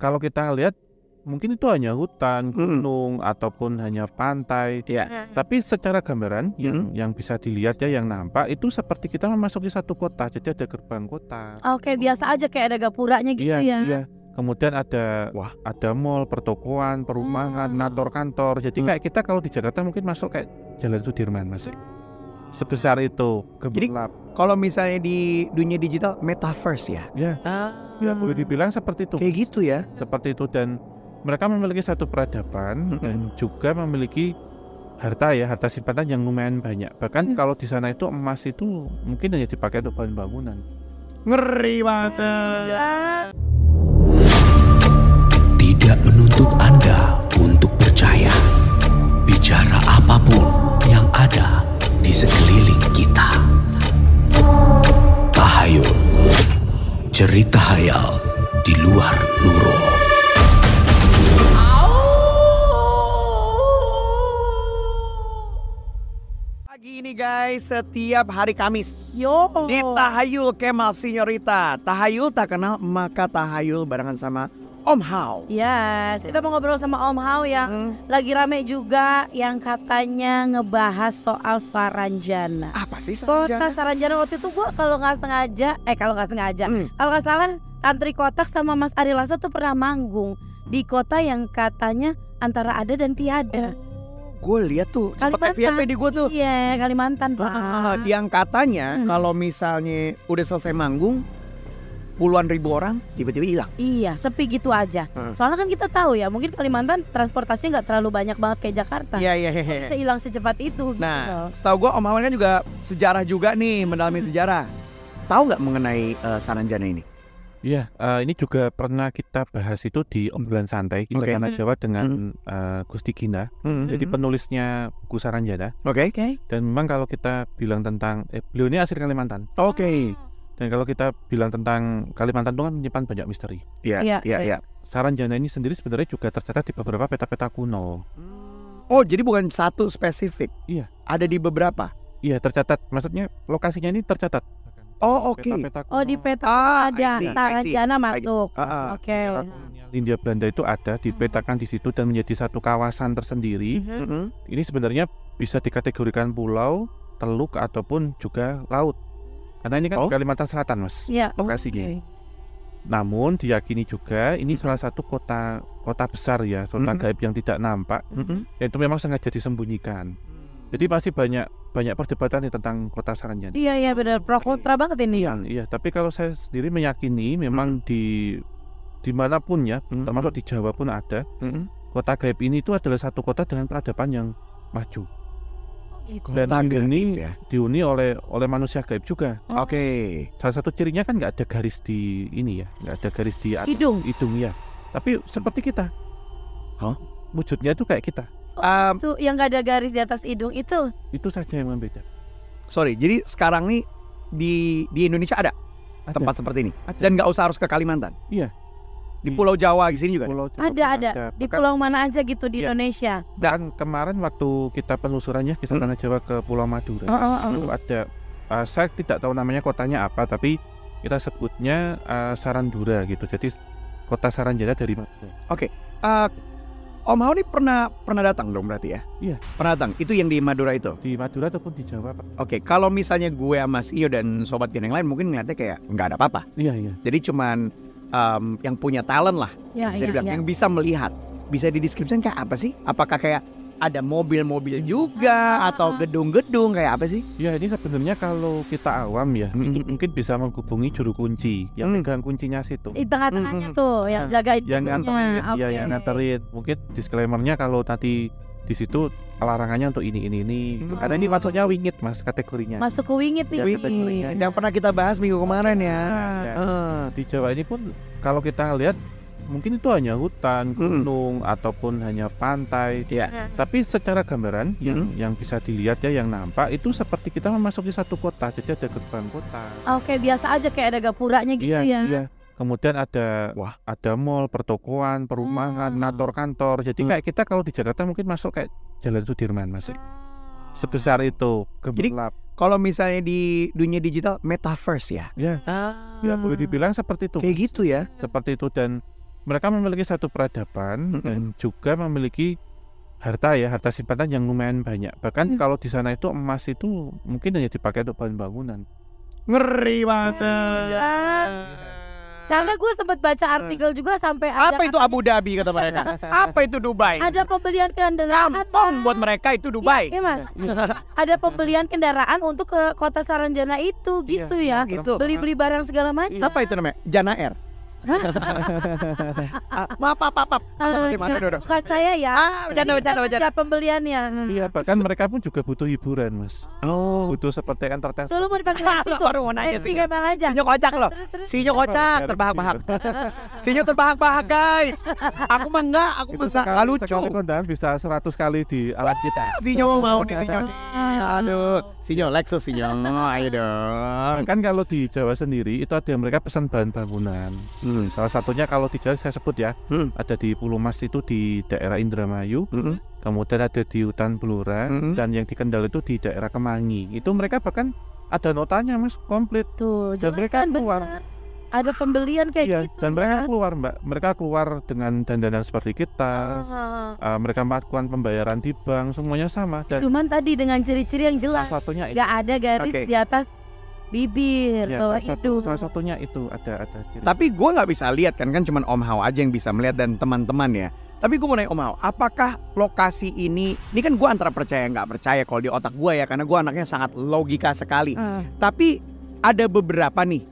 kalau kita lihat mungkin itu hanya hutan, gunung ataupun hanya pantai. Tapi secara gambaran yang bisa dilihat ya, yang nampak itu seperti kita memasuki satu kota. Jadi ada gerbang kota. Oke, biasa aja kayak ada gapuranya gitu ya. Iya. Kemudian ada mall, pertokoan, perumahan, kantor. Jadi kayak kita kalau di Jakarta mungkin masuk kayak Jalan Sudirman masuk. Sebesar itu, gemerlap. Kalau misalnya di dunia digital, metaverse ya? Ya, boleh dibilang seperti itu. Kayak gitu ya? Seperti itu, dan mereka memiliki satu peradaban dan juga memiliki harta simpanan yang lumayan banyak. Bahkan kalau di sana itu emas itu mungkin hanya dipakai untuk bahan bangunan. Ngeri banget. Tidak menuntut Anda untuk percaya. Bicara apapun yang ada di sekeliling kita. Tahayul, cerita hayal di luar nurul. Pagi ini guys, setiap hari Kamis Yo. di Tahayul Kemal Sinyorita. Tahayul tak kenal maka tahayul barengan sama Om Hao. Yes, kita mau ngobrol sama Om Hao yang lagi rame juga, yang katanya ngebahas soal Saranjana. Apa sih Kota Saranjana? Saranjana waktu itu gua kalau nggak salah Tantri Kotak sama Mas Ari Lasso tuh pernah manggung di kota yang katanya antara ada dan tiada. Gue lihat tuh sempat FYP di gue tuh. Iya, Kalimantan Pak. Yang katanya kalau misalnya udah selesai manggung, puluhan ribu orang tiba-tiba hilang. Iya, sepi gitu aja. Soalnya kan kita tahu ya, mungkin Kalimantan transportasinya nggak terlalu banyak banget kayak Jakarta. Iya. Bisa hilang secepat itu. Nah, setahu gue Om Hao kan juga sejarah juga nih, mendalami sejarah. Tahu nggak mengenai Saranjana ini? Iya, ini juga pernah kita bahas itu di obrolan santai Kisah Tanah Jawa dengan Gusti Gina. Jadi penulisnya buku Saranjana. Oke. Dan memang kalau kita bilang tentang beliau ini asli Kalimantan. Oke. Dan kalau kita bilang tentang Kalimantan itu kan menyimpan banyak misteri. Iya. Saranjana ini sendiri sebenarnya juga tercatat di beberapa peta-peta kuno. Oh, jadi bukan satu spesifik. Iya. Ada di beberapa. Iya, tercatat. Maksudnya lokasinya ini tercatat. Oh, oke. Peta-peta kuno. Oh, di peta I ada see. Saranjana masuk. Oke. Hindia Belanda itu ada dipetakan di situ dan menjadi satu kawasan tersendiri. Ini sebenarnya bisa dikategorikan pulau, teluk ataupun juga laut. Karena ini kan Kalimantan Selatan, Mas. Iya. Lokasinya. Namun diyakini juga ini salah satu kota besar ya, kota gaib yang tidak nampak. Dan itu memang sengaja disembunyikan. Jadi masih banyak perdebatan nih tentang kota Saranjana. Iya benar, pro kontra banget ini. Iya, tapi kalau saya sendiri meyakini memang dimanapun ya, termasuk di Jawa pun ada, kota gaib ini itu adalah satu kota dengan peradaban yang maju. Dan ini dihuni oleh manusia gaib juga. Oke. Salah satu cirinya kan nggak ada garis di ini ya, nggak ada garis di hidung ya. Tapi seperti kita. Wujudnya itu kayak kita. Itu yang nggak ada garis di atas hidung itu saja yang membeda. Sorry, jadi sekarang nih di Indonesia ada tempat seperti ini. Dan nggak usah harus ke Kalimantan. Iya. Di Pulau Jawa di sini juga. Ada. Di pulau mana aja gitu di Indonesia. Dan kemarin waktu kita penelusurannya Kisah Tanah Jawa ke Pulau Madura, itu ada. Saya tidak tahu namanya kotanya apa, tapi kita sebutnya Sarandura gitu. Jadi kota Saranjana dari Madura. Oke. Om Hao ini pernah datang dong berarti ya? Iya. Pernah datang. Itu yang di Madura itu? Di Madura ataupun di Jawa, Pak. Oke. Kalau misalnya gue sama Mas Iyo dan sobat yang lain mungkin ngeliatnya kayak nggak ada apa-apa. Iya. Jadi cuman yang punya talent lah, bisa dibilang, yang bisa melihat. Bisa dideskripsikan kayak apa sih? Apakah kayak ada mobil-mobil juga atau gedung-gedung kayak apa sih? Ya, ini sebenarnya kalau kita awam ya, itu mungkin bisa menghubungi juru kunci yang pegang kuncinya situ. Di tengah-tengahnya tuh yang jaga itu. Yang nganterin. Mungkin disclaimernya kalau tadi di situ larangannya untuk ini. Karena ini masuknya wingit, Mas, kategorinya. Masuk ke wingit nih. Yang pernah kita bahas minggu kemarin ya. Di Jawa ini pun kalau kita lihat mungkin itu hanya hutan, gunung ataupun hanya pantai. Tapi secara gambaran yang bisa dilihat ya, yang nampak itu seperti kita memasuki satu kota. Jadi ada gerbang kota. Oke, biasa aja kayak ada gapuranya gitu ya. Iya. Kemudian ada mall, pertokoan, perumahan, kantor. Jadi kayak kita kalau di Jakarta mungkin masuk kayak Jalan Sudirman masuk. Sebesar itu, gemerlap. Kalau misalnya di dunia digital, metaverse ya? Ya, boleh dibilang seperti itu. Kayak gitu ya? Seperti itu, dan mereka memiliki satu peradaban dan juga memiliki harta simpanan yang lumayan banyak. Bahkan kalau di sana itu emas itu mungkin hanya dipakai untuk bahan bangunan. Ngeri banget. Karena gue sempat baca artikel juga sampai ada Apa itu Abu Dhabi kata mereka? Apa itu Dubai? ada pembelian kendaraan. Kampung buat mereka itu Dubai. Iya, Mas. Ada pembelian kendaraan untuk ke kota Saranjana itu gitu ya. Gitu. Beli-beli barang segala macam. Apa itu namanya? Jana Air. Maaf. Bukan saya ya. Bercanda. Ada pembeliannya. Iya, bahkan mereka pun juga butuh hiburan, Mas. Oh. Butuh seperti entertain. Tuh lu mau dipanggil taksi tuh. Baru mau nanya sih. Gimana aja. Sinyo kocak loh. Terus. Sinyo kocak terbahak-bahak. Sinyo terbahak-bahak guys. Aku mah enggak, enggak lucu. Sekali kondangan bisa 100 kali di alat kita. Sinyo mau nih Sinyo. Aduh, Sinyo Lexus Sinyo. Ayo dong. Kan kalau di Jawa sendiri itu ada yang mereka pesan bahan bangunan. Salah satunya kalau di Jawa saya sebut ya, ada di Pulau Mas itu di daerah Indramayu, kemudian ada di Hutan Blora, dan yang di Kendal itu di daerah Kemangi. Itu mereka bahkan ada notanya Mas, komplit. Tuh, Dan mereka keluar. Ada pembelian kayak gitu. Dan mereka keluar Mbak, mereka keluar dengan dandanan seperti kita. Mereka melakukan pembayaran di bank, semuanya sama. Dan Cuman tadi dengan ciri-ciri yang jelas, salah satunya itu. nggak ada garis di atas bibir, Ya, bawah salah satunya itu ada. Tapi gue nggak bisa lihat kan cuman Om Hao aja yang bisa melihat dan teman-teman ya. Tapi gue mau nanya Om Hao, apakah lokasi ini kan gue antara percaya nggak percaya kalau di otak gue ya, karena gue anaknya sangat logika sekali. Tapi ada beberapa nih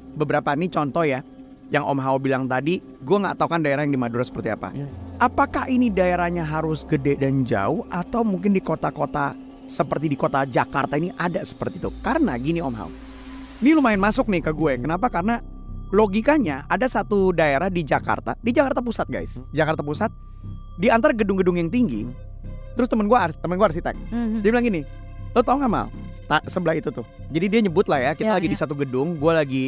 contoh ya, yang Om Hao bilang tadi, gue nggak tahu kan daerah yang di Madura seperti apa. Apakah ini daerahnya harus gede dan jauh, atau mungkin di kota-kota seperti di kota Jakarta ini ada seperti itu? Karena gini Om Hao, ini lumayan masuk nih ke gue. Kenapa? Karena logikanya ada satu daerah di Jakarta Pusat guys. Jakarta Pusat, di antara gedung-gedung yang tinggi. Terus temen gue arsitek. Dia bilang gini, lo tau gak Mal? Sebelah itu tuh. Jadi dia nyebut lah ya, kita lagi di satu gedung. Gue lagi,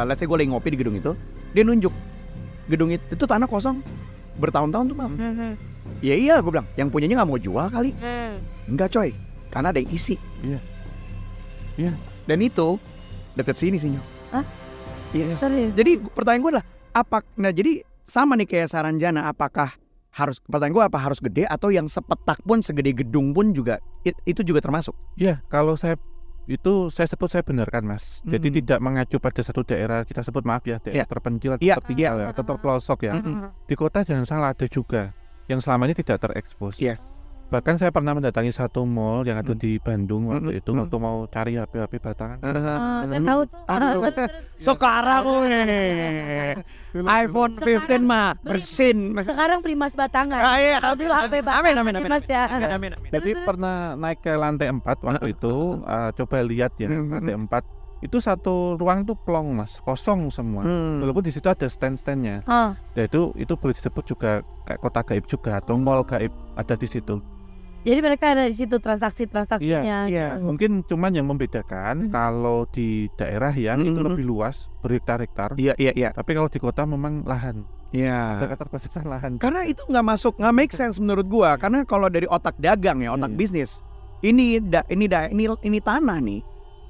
let's say gue lagi ngopi di gedung itu. Dia nunjuk gedung itu tanah kosong bertahun-tahun tuh Mal. Ya iya gue bilang, yang punyanya gak mau jual kali. Enggak coy, karena ada yang isi. Iya. Dan itu deket sini sih Nyo. Hah? Iya. Serius? Jadi pertanyaan gue adalah jadi sama nih kayak Saranjana, apakah harus gede, atau yang sepetak pun segede gedung pun juga itu juga termasuk? Iya, kalau saya benarkan Mas. Jadi tidak mengacu pada satu daerah, kita sebut maaf ya, daerah terpencil atau tertinggal ya, atau terpelosok ya. Di kota jangan salah, ada juga yang selama ini tidak terekspos. Bahkan saya pernah mendatangi satu mall yang ada di Bandung waktu itu, waktu mau cari HP batangan. Saya tahu tuh. Sekarang iPhone 15 mah bersin. Sekarang Primas batangan. Iya, tapi HP batangan. Primas ya. Jadi pernah naik ke lantai 4 waktu itu, coba lihat ya, lantai 4 itu satu ruang tuh plong Mas, kosong semua. Walaupun di situ ada stand-standnya. Ya itu boleh disebut juga kayak kota gaib juga, atau mall gaib ada di situ. Jadi mereka ada di situ transaksinya. Iya. Mungkin cuman yang membedakan kalau di daerah ya itu lebih luas, berhektar-hektar. Iya. Tapi kalau di kota memang lahan. Iya. Ada keterbatasan lahan. Karena itu nggak make sense menurut gua. Karena kalau dari otak dagang ya, otak bisnis, ini tanah nih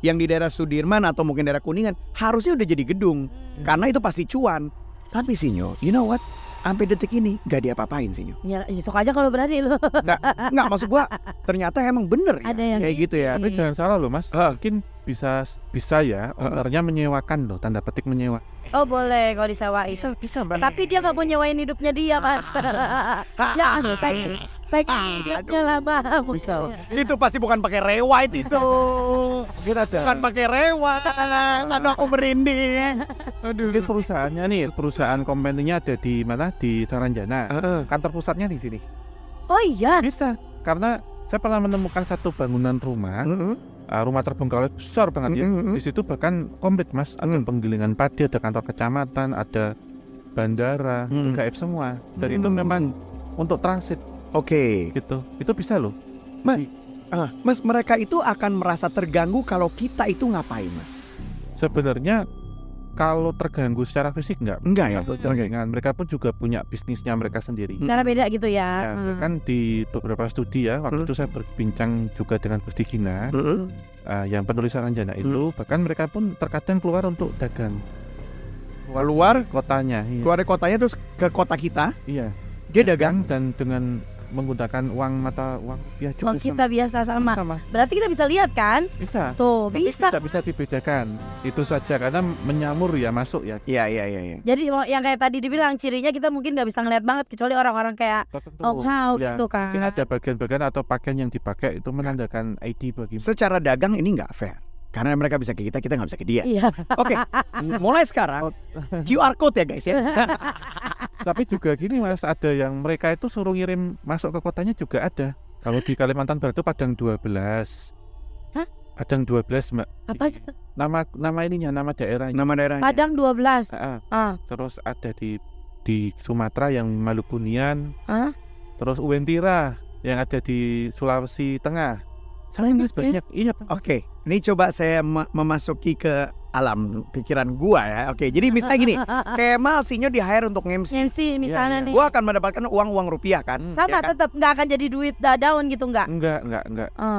yang di daerah Sudirman atau mungkin daerah Kuningan harusnya udah jadi gedung, karena itu pasti cuan. Tapi Sinyo, you know what? Sampai detik ini gak diapa-apain Sinyo. Ya sok aja kalau berani lo. Nggak maksud gua, ternyata emang bener ya, ada yang kayak gitu ya. Tapi jangan salah loh Mas, mungkin bisa ya ownernya menyewakan loh, tanda petik menyewa. Oh boleh kalau disewain. Bisa Mbak. Tapi dia nggak mau nyewain hidupnya dia Mas. Ya pengen hidupnya lama. Bisa. Itu pasti bukan pakai rewide itu. Kita ada. Bukan pakai rewide. Lalu aku merinding. Aduh. Ini perusahaannya nih, perusahaan company-nya ada di mana? Di Saranjana. Kantor pusatnya di sini. Oh iya. Bisa. Karena saya pernah menemukan satu bangunan rumah. Rumah terbengkalai besar banget ya. Di situ bahkan komplit Mas, ada penggilingan padi, ada kantor kecamatan, ada bandara, gaib semua. Dan itu memang untuk transit. Oke. Gitu. Itu bisa loh. Mas, mereka itu akan merasa terganggu kalau kita itu ngapain Mas? Sebenarnya kalau terganggu secara fisik enggak ya. Mereka pun juga punya bisnisnya mereka sendiri. Cara beda gitu ya. Kan di beberapa studi ya, waktu itu saya berbincang juga dengan Gusti Gina, yang penulis Saranjana itu, bahkan mereka pun terkadang keluar untuk dagang. keluar kotanya. Iya. keluar dari kotanya terus ke kota kita. Iya. Dia dagang dan dengan menggunakan uang rupiah juga Uang kita biasa sama. sama. Berarti kita bisa lihat kan? Bisa. Tuh, Tapi bisa. tidak bisa dibedakan. Itu saja karena menyamur ya masuk ya. Iya. Jadi yang kayak tadi dibilang cirinya kita mungkin nggak bisa ngeliat banget kecuali orang-orang kayak Tertentu. Om Hao Ya, gitu kan. mungkin ada bagian-bagian atau pakaian yang dipakai itu menandakan ID bagi. Secara dagang ini nggak fair. Karena mereka bisa ke kita nggak bisa ke dia. Iya. Oke, mulai sekarang QR code ya guys ya. Tapi juga gini Mas, ada yang mereka itu suruh ngirim masuk ke kotanya juga ada. Kalau di Kalimantan Barat itu Padang 12. Hah? Padang 12 Mbak. Apa itu? Nama ininya, nama daerahnya. Nama daerahnya. Padang 12. Ah. Terus ada di Sumatera yang Malubunian. Terus Uwentira yang ada di Sulawesi Tengah. Saling banyak. Iya, Pak. Oke, ini coba saya memasuki ke alam pikiran gua ya. Oke, jadi misalnya gini, Kemal Sinyo di hire untuk MC. MC misalnya nih. Gua akan mendapatkan uang rupiah kan? Sama ya kan? tetap nggak akan jadi duit daun gitu nggak? Enggak.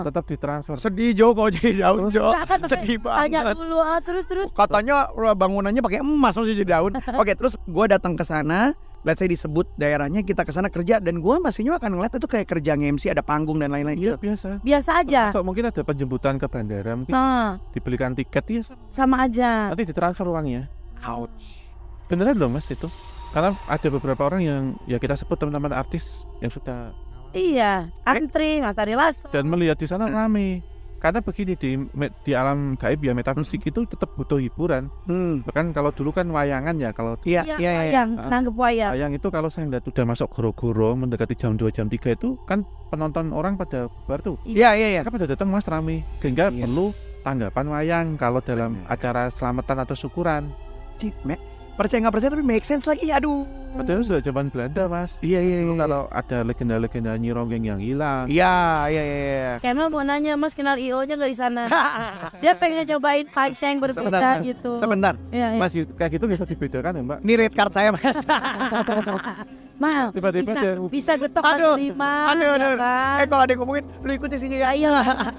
Tetap ditransfer. Sedih Jo kalau jadi daun Jo. Nggak kan, Sedih tanya banget. dulu terus. Katanya bangunannya pakai emas masih jadi daun. Oke, terus gua datang ke sana. Let's say disebut daerahnya, kita ke sana kerja dan gua pastinya akan ngeliat itu kayak kerja nge-MC, ada panggung dan lain-lain Iya, gitu. Biasa aja. Termasuk mungkin ada penjemputan ke bandara, mungkin dibelikan tiket ya Sama aja. nanti ditransfer uangnya. Ouch. Beneran loh Mas itu. Karena ada beberapa orang yang ya kita sebut teman-teman artis yang sudah Iya, antri Mas Ari Lasso. dan melihat di sana rame. Karena begini di alam gaib ya metafisik itu tetap butuh hiburan. Bahkan kalau dulu kan wayangan ya, kalau Iya. Wayang, nanggep wayang. wayang itu kalau saya lihat udah masuk goro-goro mendekati jam 2 jam 3 itu kan penonton orang pada bubar tuh. Iya. Mereka pada datang Mas rame sehingga Iya. perlu tanggapan wayang kalau dalam acara selamatan atau syukuran. Percaya nggak percaya tapi make sense lagi. Aduh. Padahal sudah zaman Belanda Mas. Iya. Dulu kalau ada legenda-legenda Nyi Ronggeng yang hilang. Iya. Kemal mau nanya Mas kenal IO-nya nggak di sana? Dia pengen cobain vibes yang berbeda gitu. Sebentar. Iya. Mas kayak gitu bisa dibedakan ya Mbak. Ini rate card saya Mas. Mal, Tiba-tiba dia- bisa getok Aduh. 5. Aduh. Kan? Kalau ada yang ngomongin, lu ikutin sini ya. Iyalah.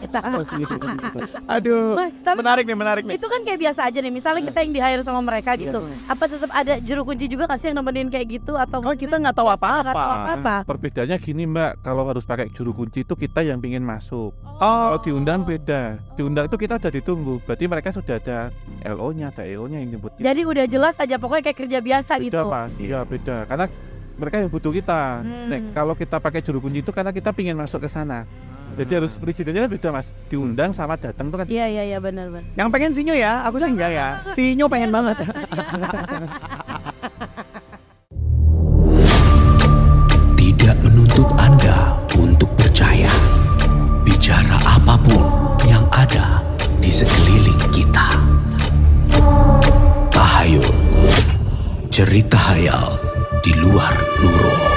Aduh. Mas, tapi Menarik nih. itu kan kayak biasa aja nih. Misalnya kita yang di hire sama mereka gitu. Apa tetap ada juru kunci juga kasih yang nemenin kayak gitu atau Kalau kita nggak tahu nggak tahu apa-apa. apa-apa? Perbedaannya gini Mbak, kalau harus pakai juru kunci itu kita yang pingin masuk. Oh, Kalau diundang beda. Diundang itu kita udah ditunggu. Berarti mereka sudah ada LO-nya, ada EO-nya yang nyebut. Jadi udah jelas aja pokoknya kayak kerja biasa Beda gitu. Pak. Iya beda. Karena mereka yang butuh kita. Nek, kalau kita pakai juru kunci itu karena kita pingin masuk ke sana. Jadi harus perizinannya beda Mas. Diundang sama datang tuh kan. Iya benar. yang pengen Sinyo ya, aku sih enggak ya. Sinyo pengen banget. Tidak menuntut Anda untuk percaya. Bicara apapun yang ada di sekeliling kita. Tahayul, cerita hayal di luar nurul.